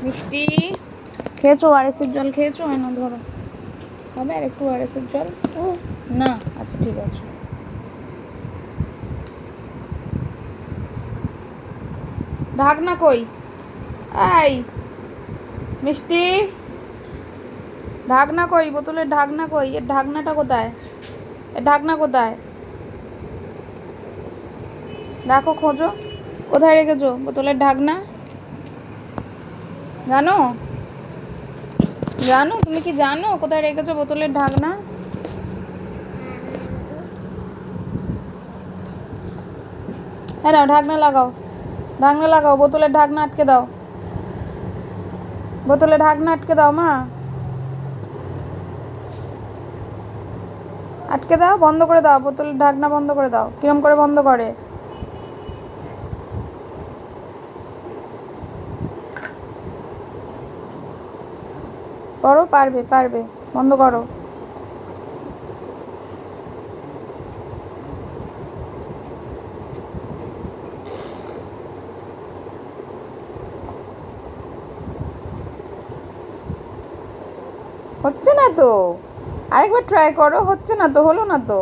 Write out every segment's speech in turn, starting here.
মিষ্টি খেয়েছো? ওআরএসের জল খেয়েছো? হয় না, ধরো হবে আর একটু ওআরএসের জল না? আচ্ছা ঠিক আছে। ঢাকনা কই? এই মিষ্টি, ঢাকনা কই? বোতলের ঢাকনা কই? এর ঢাকনাটা কোথায়? এর ঢাকনা কোথায়? দেখো, খোঁজো, কোথায় রেখেছো বোতলের ঢাকনা? জানো? জানো? তুমি কি জানো কোথায় রেখেছো বোতলের ঢাকনা? হ্যাঁ, নাও ঢাকনা লাগাও, ঢাকনা লাগাও, বোতলের ঢাকনা আটকে দাও, বোতলের ঢাকনা আটকে দাও মা, আটকে দাও, বন্ধ করে দাও, বোতলের ঢাকনা বন্ধ করে দাও। কিরম করে বন্ধ করে? করো, পারবে পারবে, বন্ধ করো। হচ্ছে না তো, আরেকবার ট্রাই করো। হচ্ছে না তো, হলো না তো।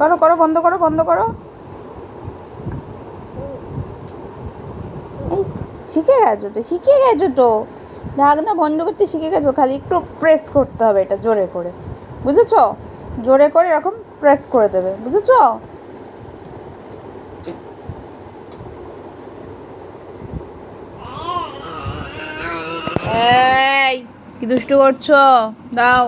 করো করো, বন্ধ করো, বন্ধ করো। এই শিখে গেছো তো, শিখে গেছো তো, ঢাকনা বন্ধ করতে শিখে গেছো। খালি একটু প্রেস করতে হবে এটা জোরে করে, বুঝেছো? জোরে করে এরকম প্রেস করে দেবে, বুঝেছো? এই কি দুষ্টু করছো? দাও।